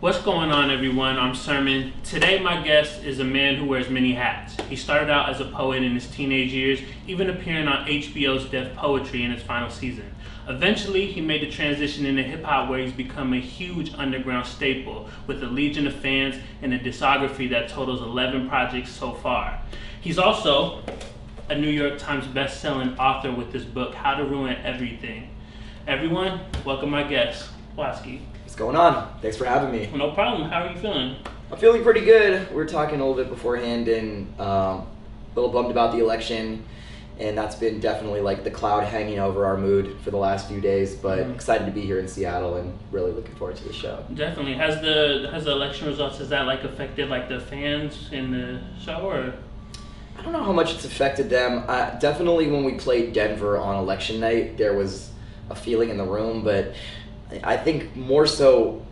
What's going on, everyone? I'm Sermon. Today my guest is a man who wears many hats. He started out as a poet in his teenage years, even appearing on HBO's Def Poetry in its final season. Eventually, he made the transition into hip-hop where he's become a huge underground staple with a legion of fans and a discography that totals 11 projects so far. He's also a New York Times best-selling author with his book, How to Ruin Everything. Everyone, welcome my guest, Watsky. What's going on? Thanks for having me. No problem. How are you feeling? I'm feeling pretty good. We were talking a little bit beforehand and a little bummed about the election, and that's been definitely like the cloud hanging over our mood for the last few days, but excited to be here in Seattle and really looking forward to the show. Definitely. Has the election results, has that like affected like the fans in the show, or? I don't know how much it's affected them. Definitely when we played Denver on election night, there was a feeling in the room, but I think more so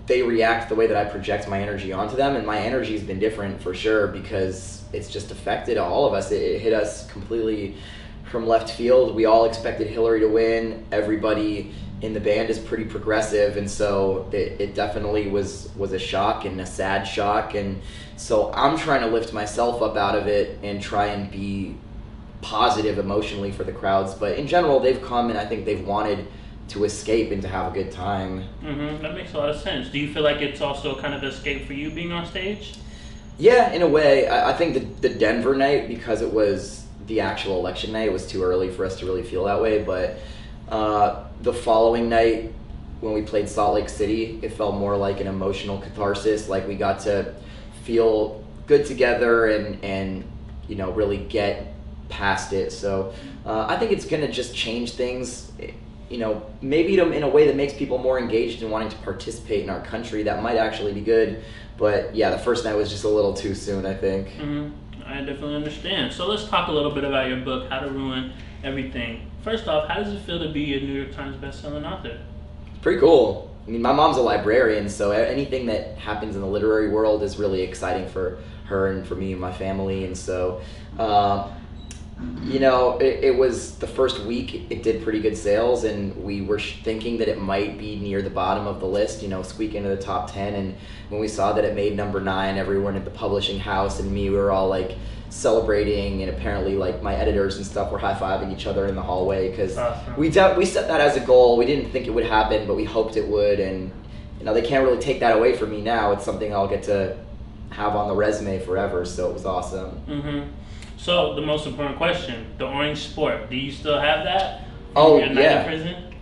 they react the way that I project my energy onto them, and my energy's been different for sure because it's just affected all of us. It hit us completely from left field. We all expected Hillary to win. Everybody in the band is pretty progressive, and so it definitely was a shock and a sad shock, and so I'm trying to lift myself up out of it and try and be positive emotionally for the crowds. But in general, they've come and I think they've wanted to escape and to have a good time. That makes a lot of sense. Do you feel like it's also kind of an escape for you being on stage? Yeah, in a way. I think the Denver night, because it was the actual election night, it was too early for us to really feel that way, but the following night when we played Salt Lake City, it felt more like an emotional catharsis, like we got to feel good together and you know, really get past it. So I think it's gonna just change things, you know, maybe in a way that makes people more engaged in wanting to participate in our country. That might actually be good. But yeah, the first night was just a little too soon, I think. I definitely understand. So let's talk a little bit about your book, How to Ruin Everything. First off, how does it feel to be a New York Times best-selling author? It's pretty cool. I mean, my mom's a librarian, so anything that happens in the literary world is really exciting for her and for me and my family. And so, you know, it was the first week, it did pretty good sales, and we were thinking that it might be near the bottom of the list, you know, squeak into the top 10. And when we saw that it made number 9, everyone at the publishing house and me, we were all like celebrating, and apparently like my editors and stuff were high-fiving each other in the hallway because we set that as a goal. We didn't think it would happen, but we hoped it would, and you know, they can't really take that away from me now. It's something I'll get to have on the resume forever, so it was awesome. So the most important question, the orange sport, do you still have that? Oh, Your night yeah. in prison?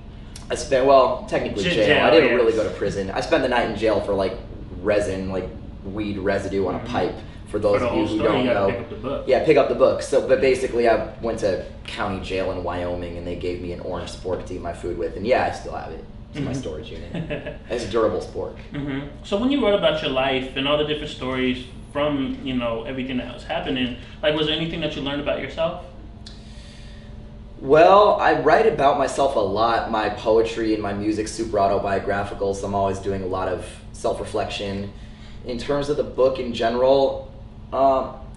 I spent, well, technically jail. Jail, I didn't yes. really go to prison. I spent the night in jail for like resin, like weed residue on a pipe. For those of you who don't know, pick up the book. Yeah, pick up the book. So, but basically, I went to county jail in Wyoming, and they gave me an orange spork to eat my food with, and yeah, I still have it. It's in my storage unit. It's a durable spork. So when you wrote about your life and all the different stories from, you know, everything that was happening, like, was there anything that you learned about yourself? Well, I write about myself a lot. My poetry and my music's super autobiographical, so I'm always doing a lot of self-reflection. In terms of the book in general,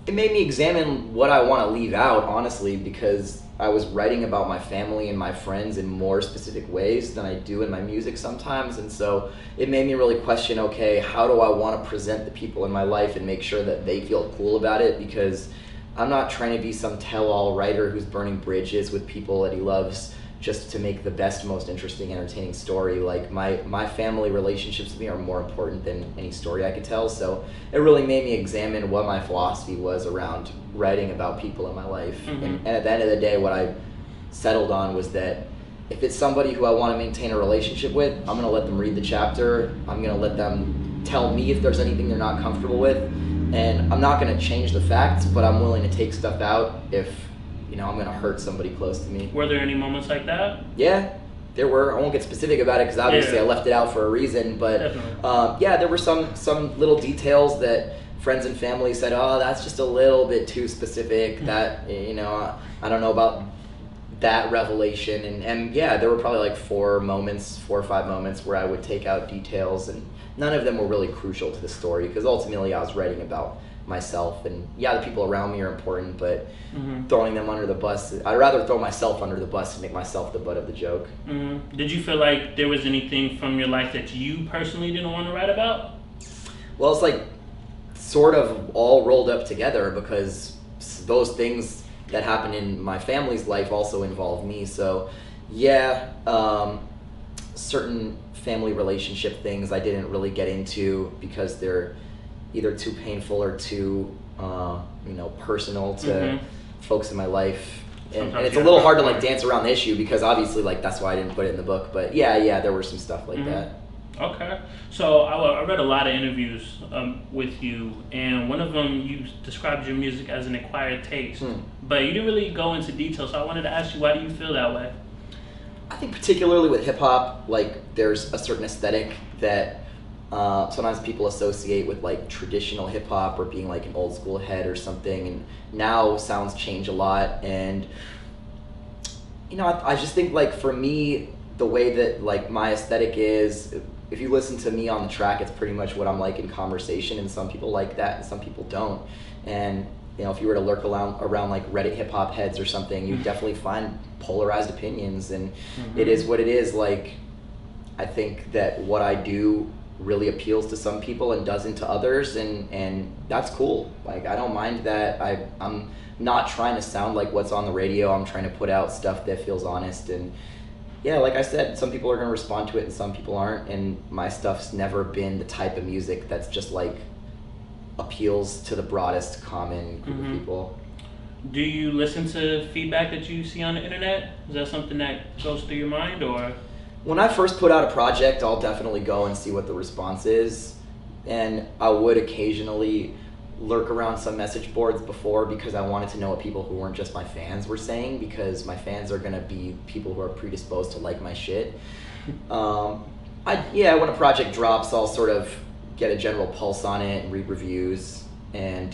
it made me examine what I want to leave out, honestly, because I was writing about my family and my friends in more specific ways than I do in my music sometimes, and so it made me really question, okay, how do I want to present the people in my life and make sure that they feel cool about it, because I'm not trying to be some tell-all writer who's burning bridges with people that he loves just to make the best, most interesting, entertaining story. Like, my family relationships with me are more important than any story I could tell, so it really made me examine what my philosophy was around writing about people in my life. And at the end of the day, what I settled on was that if it's somebody who I want to maintain a relationship with, I'm going to let them read the chapter. I'm going to let them tell me if there's anything they're not comfortable with, and I'm not going to change the facts, but I'm willing to take stuff out if, you know, I'm going to hurt somebody close to me. Were there any moments like that? Yeah, there were. I won't get specific about it because obviously I left it out for a reason, but yeah, there were some little details that friends and family said, oh, that's just a little bit too specific, that, you know, I don't know about that revelation, and yeah, there were probably like 4 or 5 moments where I would take out details, and none of them were really crucial to the story, because ultimately I was writing about myself, and yeah, the people around me are important, but throwing them under the bus, I'd rather throw myself under the bus and make myself the butt of the joke. Did you feel like there was anything from your life that you personally didn't want to write about? Well, it's like sort of all rolled up together, because those things that happened in my family's life also involve me. So yeah, certain family relationship things I didn't really get into because they're either too painful or too personal to folks in my life, and it's a little hard to like dance around the issue, because obviously like that's why I didn't put it in the book. But yeah, there were some stuff like that. Okay, so I read a lot of interviews with you, and one of them you described your music as an acquired taste, but you didn't really go into detail. So I wanted to ask you, why do you feel that way? I think particularly with hip hop, like there's a certain aesthetic that sometimes people associate with like traditional hip hop, or being like an old school head or something. And now sounds change a lot, and I just think like for me, the way that like my aesthetic is, if you listen to me on the track, it's pretty much what I'm like in conversation, and some people like that and some people don't. And if you were to lurk around like Reddit hip hop heads or something, you definitely find polarized opinions, and it is what it is. Like, I think that what I do really appeals to some people and doesn't to others, and that's cool. Like, I don't mind that. I'm not trying to sound like what's on the radio. I'm trying to put out stuff that feels honest, and yeah, like I said, some people are going to respond to it and some people aren't, and my stuff's never been the type of music that's just like appeals to the broadest common group of people. Do you listen to feedback that you see on the internet? Is that something that goes through your mind, or? When I first put out a project, I'll definitely go and see what the response is, and I would occasionally lurk around some message boards before, because I wanted to know what people who weren't just my fans were saying, because my fans are gonna be people who are predisposed to like my shit. When a project drops, I'll sort of get a general pulse on it and read reviews, and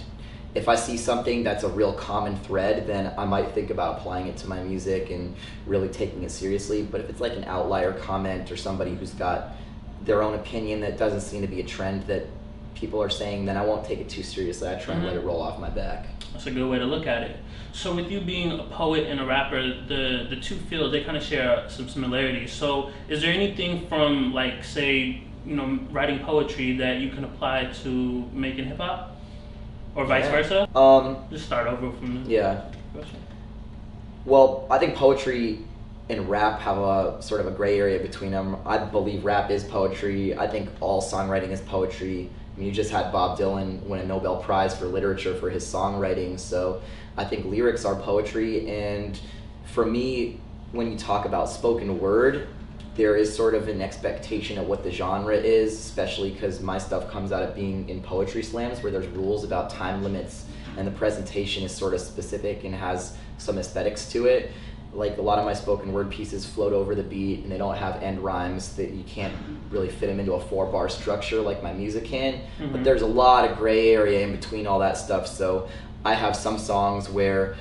if I see something that's a real common thread, then I might think about applying it to my music and really taking it seriously. But if it's like an outlier comment or somebody who's got their own opinion that doesn't seem to be a trend that people are saying, then I won't take it too seriously. I try and let it roll off my back. That's a good way to look at it. So with you being a poet and a rapper, the two fields, they kind of share some similarities. So is there anything from, like, say, writing poetry that you can apply to making hip hop? Or vice versa? Just start over from the question. Well, I think poetry and rap have a sort of a gray area between them. I believe rap is poetry. I think all songwriting is poetry. I mean, you just had Bob Dylan win a Nobel Prize for literature for his songwriting, so I think lyrics are poetry. And for me, when you talk about spoken word, there is sort of an expectation of what the genre is, especially because my stuff comes out of being in poetry slams where there's rules about time limits, and the presentation is sort of specific and has some aesthetics to it. Like, a lot of my spoken word pieces float over the beat, and they don't have end rhymes, that you can't really fit them into a 4-bar structure like my music can. But there's a lot of gray area in between all that stuff, so I have some songs where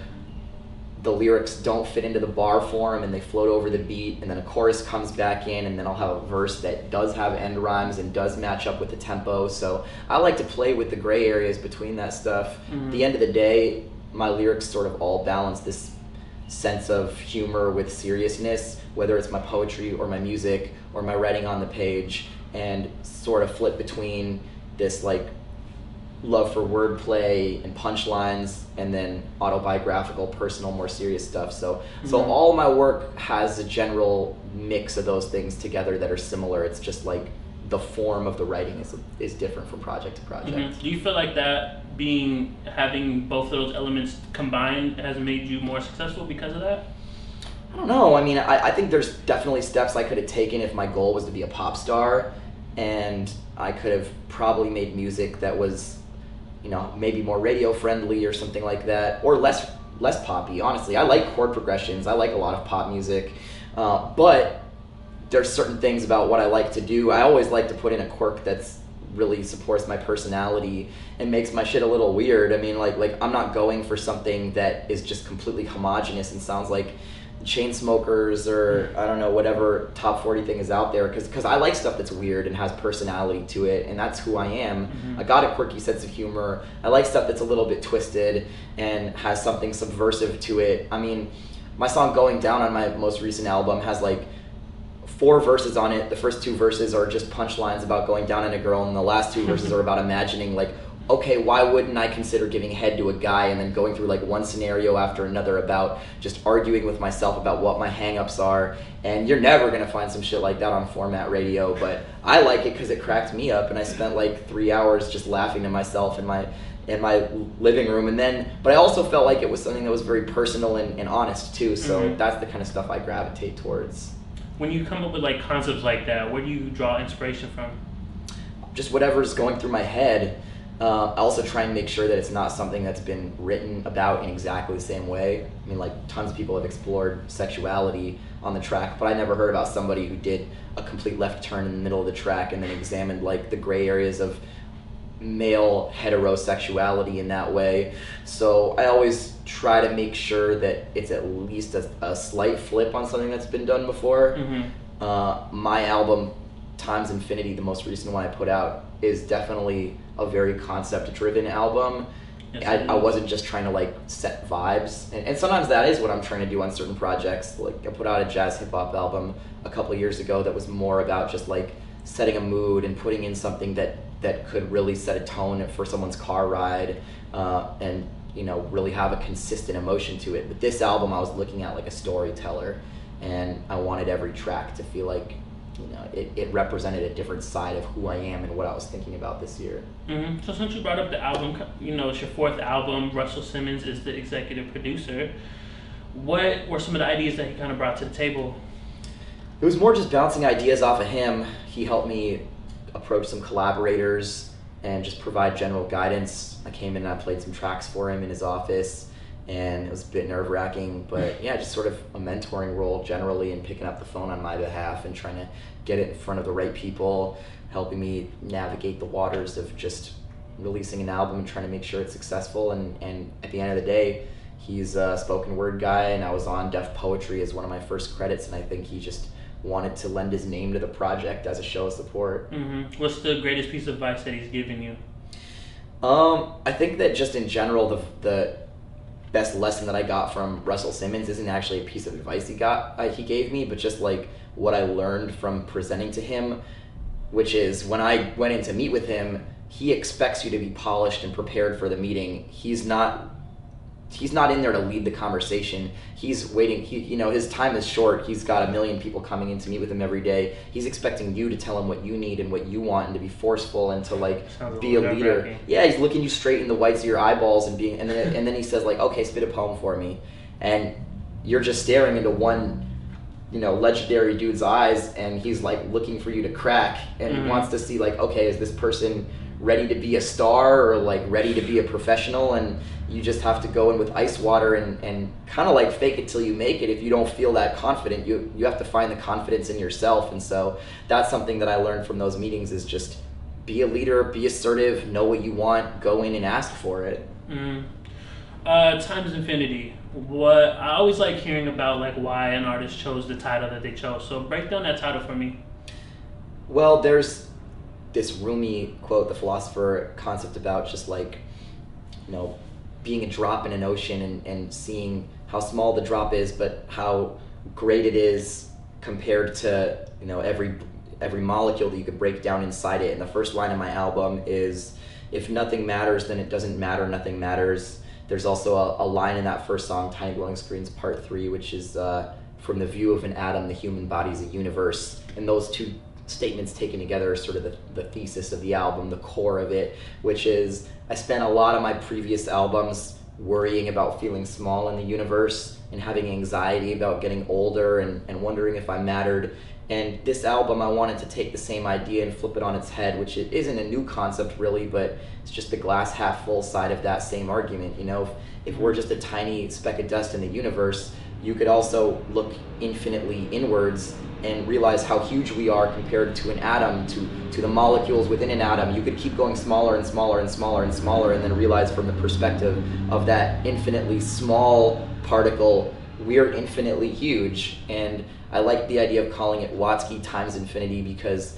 the lyrics don't fit into the bar form and they float over the beat, and then a chorus comes back in, and then I'll have a verse that does have end rhymes and does match up with the tempo. So I like to play with the gray areas between that stuff. At the end of the day, my lyrics sort of all balance this sense of humor with seriousness, whether it's my poetry or my music or my writing on the page, and sort of flip between this like love for wordplay and punchlines, and then autobiographical, personal, more serious stuff. So all my work has a general mix of those things together that are similar. It's just like the form of the writing is different from project to project. Do you feel like that having both of those elements combined has made you more successful because of that? I don't know. I mean, I think there's definitely steps I could have taken if my goal was to be a pop star, and I could have probably made music that was, maybe more radio friendly or something like that, or less poppy. Honestly, I like chord progressions. I like a lot of pop music, but there's certain things about what I like to do. I always like to put in a quirk that's really supports my personality and makes my shit a little weird. I mean, like I'm not going for something that is just completely homogenous and sounds like Chainsmokers or I don't know, whatever top 40 thing is out there, because I like stuff that's weird and has personality to it, and that's who I am. I got a quirky sense of humor. I like stuff that's a little bit twisted and has something subversive to it. I mean, my song Going Down on my most recent album has like 4 verses on it. The first 2 verses are just punchlines about going down on a girl, and the last 2 verses are about imagining like, okay, why wouldn't I consider giving head to a guy, and then going through like one scenario after another about just arguing with myself about what my hang-ups are. And you're never gonna find some shit like that on format radio, but I like it because it cracked me up, and I spent like 3 hours just laughing to myself in my living room. And then, but I also felt like it was something that was very personal and honest too, so that's the kind of stuff I gravitate towards. When you come up with like concepts like that, where do you draw inspiration from? Just whatever's going through my head. I also try and make sure that it's not something that's been written about in exactly the same way. I mean, like, tons of people have explored sexuality on the track, but I never heard about somebody who did a complete left turn in the middle of the track and then examined like the gray areas of male heterosexuality in that way. So I always try to make sure that it's at least a slight flip on something that's been done before. My album Times Infinity, the most recent one I put out, is definitely a very concept-driven album. Yes, I wasn't just trying to like set vibes, and sometimes that is what I'm trying to do on certain projects. Like I put out a jazz hip-hop album a couple of years ago that was more about just like setting a mood and putting in something that could really set a tone for someone's car ride, and you know, really have a consistent emotion to it. But this album I was looking at like a storyteller, and I wanted every track to feel like, you know, it represented a different side of who I am and what I was thinking about this year. So since you brought up the album, you know, it's your 4th album. Russell Simmons is the executive producer. What were some of the ideas that he kind of brought to the table? It was more just bouncing ideas off of him. He helped me approach some collaborators and just provide general guidance. I came in and I played some tracks for him in his office, and it was a bit nerve-wracking, but yeah, just sort of a mentoring role generally, and picking up the phone on my behalf and trying to get it in front of the right people, helping me navigate the waters of just releasing an album and trying to make sure it's successful. And at the end of the day, he's a spoken word guy, and I was on Def Poetry as one of my first credits, and I think he just wanted to lend his name to the project as a show of support. What's the greatest piece of advice that he's given you? I think that just in general, the best lesson that I got from Russell Simmons isn't actually a piece of advice he gave me, but just like what I learned from presenting to him, which is when I went in to meet with him, he expects you to be polished and prepared for the meeting. He's not in there to lead the conversation. He's waiting. You know, his time is short. He's got a million people coming in to meet with him every day. He's expecting you to tell him what you need and what you want, and to be forceful and to like be a leader. Yeah, he's looking you straight in the whites of your eyeballs and then he says like, okay, spit a poem for me, and you're just staring into one, you know, legendary dude's eyes, and he's like looking for you to crack and wants to see like, okay, is this person ready to be a star or like ready to be a professional? And you just have to go in with ice water and kind of like fake it till you make it. If you don't feel that confident, you have to find the confidence in yourself. And so that's something that I learned from those meetings, is just be a leader, be assertive, know what you want, go in and ask for it. Times Infinity. What I always like hearing about like why an artist chose the title that they chose. So break down that title for me. Well, there's this Rumi quote, the philosopher, concept about just like, you know, being a drop in an ocean and seeing how small the drop is, but how great it is compared to, you know, every molecule that you could break down inside it. And the first line of my album is, if nothing matters, then it doesn't matter, nothing matters. There's also a line in that first song, Tiny Glowing Screens Part 3, which is, from the view of an atom, the human body's a universe. And those two statements taken together are sort of the thesis of the album, the core of it, which is, I spent a lot of my previous albums worrying about feeling small in the universe and having anxiety about getting older and wondering if I mattered. And this album, I wanted to take the same idea and flip it on its head, which it isn't a new concept really, but it's just the glass half full side of that same argument. You know, if we're just a tiny speck of dust in the universe, you could also look infinitely inwards and realize how huge we are compared to an atom, to the molecules within an atom. You could keep going smaller and smaller and smaller and smaller, and then realize from the perspective of that infinitely small particle, we're infinitely huge. And I like the idea of calling it Watsky times infinity because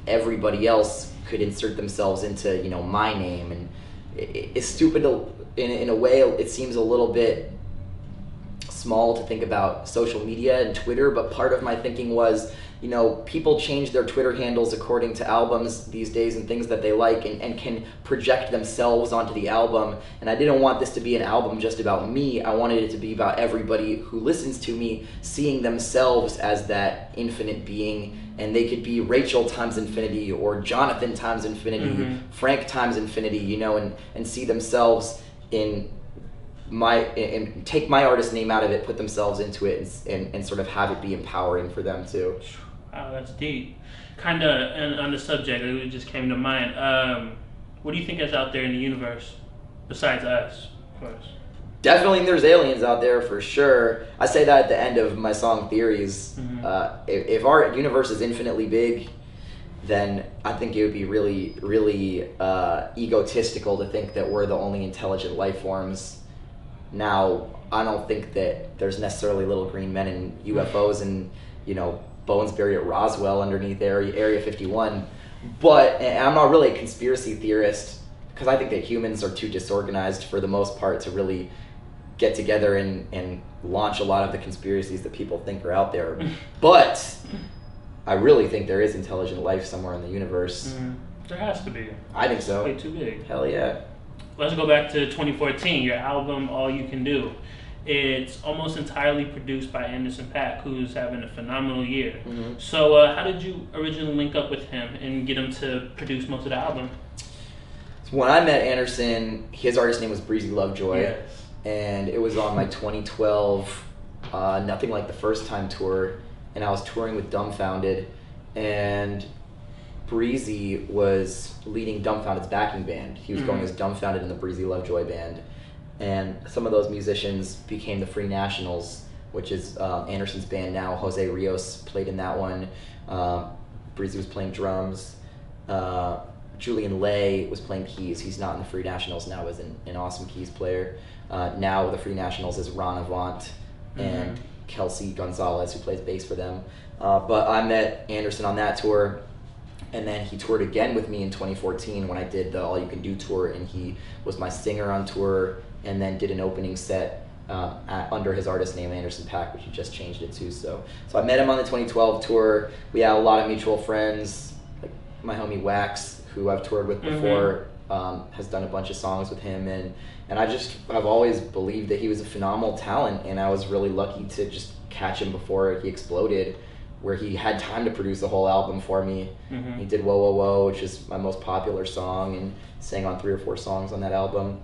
everybody else could insert themselves into, my name. And it's stupid to, in a way, it seems a little bit small to think about social media and Twitter, but part of my thinking was, people change their Twitter handles according to albums these days and things that they like and can project themselves onto the album. And I didn't want this to be an album just about me. I wanted it to be about everybody who listens to me seeing themselves as that infinite being. And they could be Rachel times infinity or Jonathan times infinity, Frank times infinity, and see themselves in and take my artist name out of it, put themselves into it, and sort of have it be empowering for them too. Wow, that's deep. Kind of on the subject, it just came to mind. What do you think is out there in the universe besides us, of course? Definitely there's aliens out there for sure. I say that at the end of my song Theories. If our universe is infinitely big, then I think it would be really, really egotistical to think that we're the only intelligent life forms. Now, I don't think that there's necessarily little green men and UFOs and, bones buried at Roswell underneath Area 51. But and I'm not really a conspiracy theorist because I think that humans are too disorganized for the most part to really get together and launch a lot of the conspiracies that people think are out there. But I really think there is intelligent life somewhere in the universe. There has to be. I think so. Way too big. Hell yeah. Let's go back to 2014, your album, All You Can Do. It's almost entirely produced by Anderson Paak, who's having a phenomenal year. So how did you originally link up with him and get him to produce most of the album? So when I met Anderson, his artist name was Breezy Lovejoy. Yes. And it was on my 2012 Nothing Like the First Time tour. And I was touring with Dumbfounded. And Breezy was leading Dumbfounded's backing band. He was going as Dumbfounded in the Breezy Lovejoy band. And some of those musicians became the Free Nationals, which is Anderson's band now. Jose Rios played in that one. Breezy was playing drums. Julian Lay was playing keys. He's not in the Free Nationals now, is an awesome keys player. Now the Free Nationals is Ron Avant and Kelsey Gonzalez, who plays bass for them. But I met Anderson on that tour. And then he toured again with me in 2014 when I did the All You Can Do tour, and he was my singer on tour, and then did an opening set under his artist name, Anderson Paak, which he just changed it to. So I met him on the 2012 tour. We had a lot of mutual friends, like my homie Wax, who I've toured with before, has done a bunch of songs with him, and I've always believed that he was a phenomenal talent, and I was really lucky to just catch him before he exploded, where he had time to produce a whole album for me. He did Whoa Whoa Whoa, which is my most popular song, and sang on 3 or 4 songs on that album.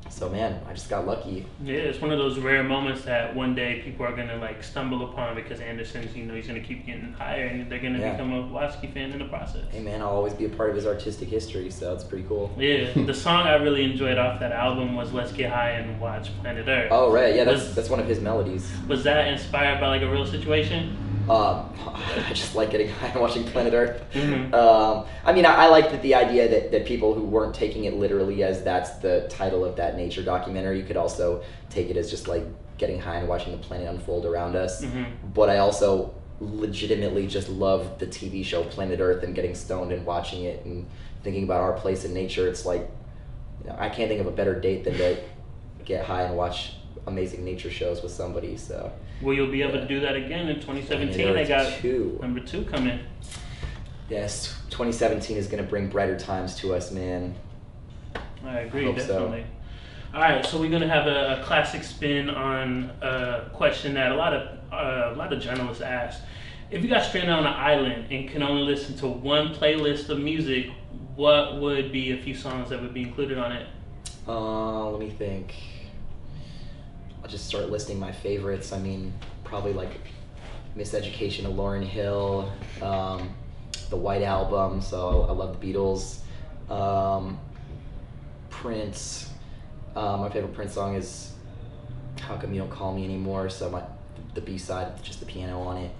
So man, I just got lucky. Yeah, it's one of those rare moments that one day people are gonna stumble upon because Anderson's, he's gonna keep getting higher and they're gonna become a Watsky fan in the process. Hey man, I'll always be a part of his artistic history, so it's pretty cool. Yeah, the song I really enjoyed off that album was Let's Get High and Watch Planet Earth. Oh right, yeah, that's one of his melodies. Was that inspired by a real situation? I just like getting high and watching Planet Earth. I liked the idea that people who weren't taking it literally as that's the title of that nature documentary could also take it as just getting high and watching the planet unfold around us. But I also legitimately just love the TV show Planet Earth and getting stoned and watching it and thinking about our place in nature. It's I can't think of a better date than to get high and watch amazing nature shows with somebody. So well, you'll be able to do that again in 2017. They got number 2 coming. Yes, 2017 is going to bring brighter times to us, man. I agree, definitely. All right, so we're going to have a classic spin on a question that a lot of journalists ask. If you got stranded on an island and can only listen to one playlist of music, what would be a few songs that would be included on it? Let me think. I'll just start listing my favorites. Probably Miseducation of Lauryn Hill, the White Album, so I love the Beatles, Prince. My favorite Prince song is How Come You Don't Call Me Anymore, so the B-side, just the piano on it.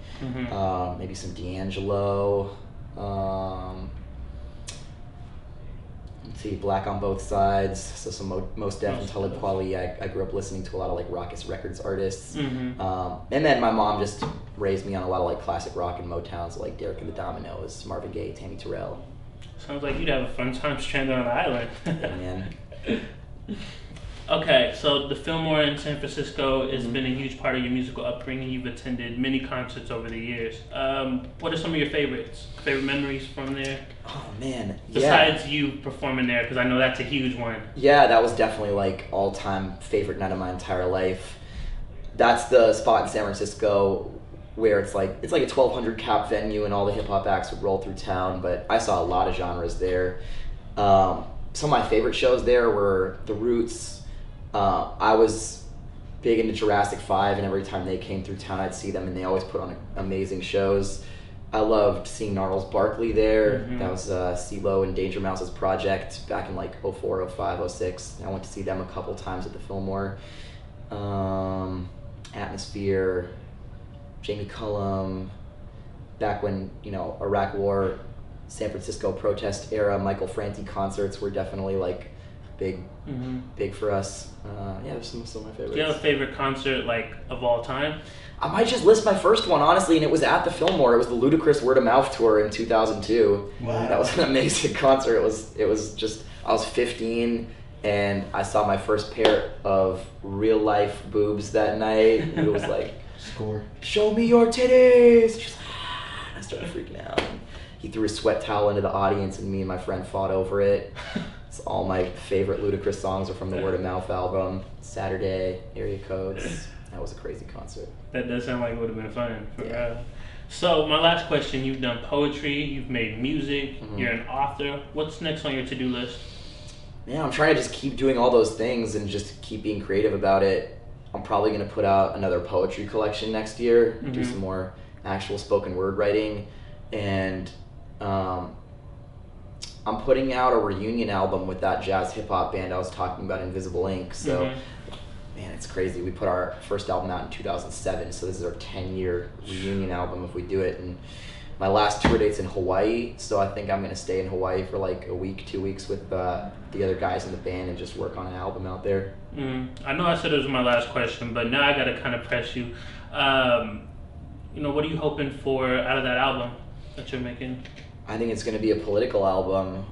Maybe some D'Angelo. see, Black on Both Sides, so some Most Def and Talib Kweli. I grew up listening to a lot of like Raucous Records artists. And then my mom just raised me on a lot of like classic rock and Motown, so like Derek and the Dominoes, Marvin Gaye, Tammy Terrell. Sounds like you'd have a fun time stranded on the island. Yeah, man. Okay, so the Fillmore in San Francisco has been a huge part of your musical upbringing. You've attended many concerts over the years. What are some of your favorite memories from there? Oh, man. Besides you performing there, because I know that's a huge one. Yeah, that was definitely like all-time favorite night of my entire life. That's the spot in San Francisco where it's like a 1,200 cap venue and all the hip-hop acts would roll through town, but I saw a lot of genres there. Some of my favorite shows there were The Roots. I was big into Jurassic 5, and every time they came through town, I'd see them, and they always put on amazing shows. I loved seeing Gnarls Barkley there. That was CeeLo and Danger Mouse's project back in like 04, 05, 06. I went to see them a couple times at the Fillmore. Atmosphere, Jamie Cullum, back when, Iraq War, San Francisco protest era, Michael Franti concerts were definitely like big for us. There's some of my favorites. Do you have a favorite concert like of all time? I might just list my first one, honestly, and it was at the Fillmore. It was the Ludacris Word of Mouth tour in 2002. Wow. That was an amazing concert. It was just, I was 15 and I saw my first pair of real life boobs that night. It was like, Score. Show me your titties. She's like, and I started freaking out. And he threw a sweat towel into the audience and me and my friend fought over it. All my favorite Ludacris songs are from the Word of Mouth album. Saturday, Area Codes. That was a crazy concert. That does sound like it would have been fun. So my last question, you've done poetry, you've made music, you're an author. What's next on your to-do list? Man, I'm trying to just keep doing all those things and just keep being creative about it. I'm probably going to put out another poetry collection next year, do some more actual spoken word writing, and I'm putting out a reunion album with that jazz hip hop band I was talking about, Invisible Ink. So, man, it's crazy. We put our first album out in 2007, so this is our 10-year reunion album if we do it. And my last tour date's in Hawaii, so I think I'm going to stay in Hawaii for like a week, 2 weeks with the other guys in the band and just work on an album out there. I know I said it was my last question, but now I got to kind of press you. What are you hoping for out of that album that you're making? I think it's going to be a political album.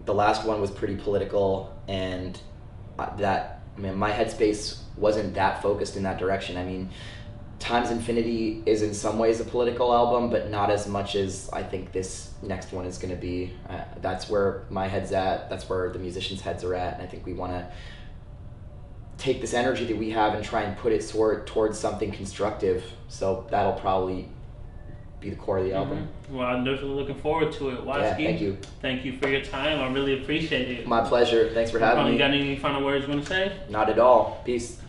The last one was pretty political, and my headspace wasn't that focused in that direction. I mean, Times Infinity is in some ways a political album, but not as much as I think this next one is going to be. That's where my head's at. That's where the musicians' heads are at, and I think we want to take this energy that we have and try and put it towards something constructive. So that'll probably be the core of the album. Well, I'm definitely looking forward to it. Watsky, yeah, thank you. Thank you for your time. I really appreciate it. My pleasure. Thanks for having me. You got any final words you want to say? Not at all. Peace.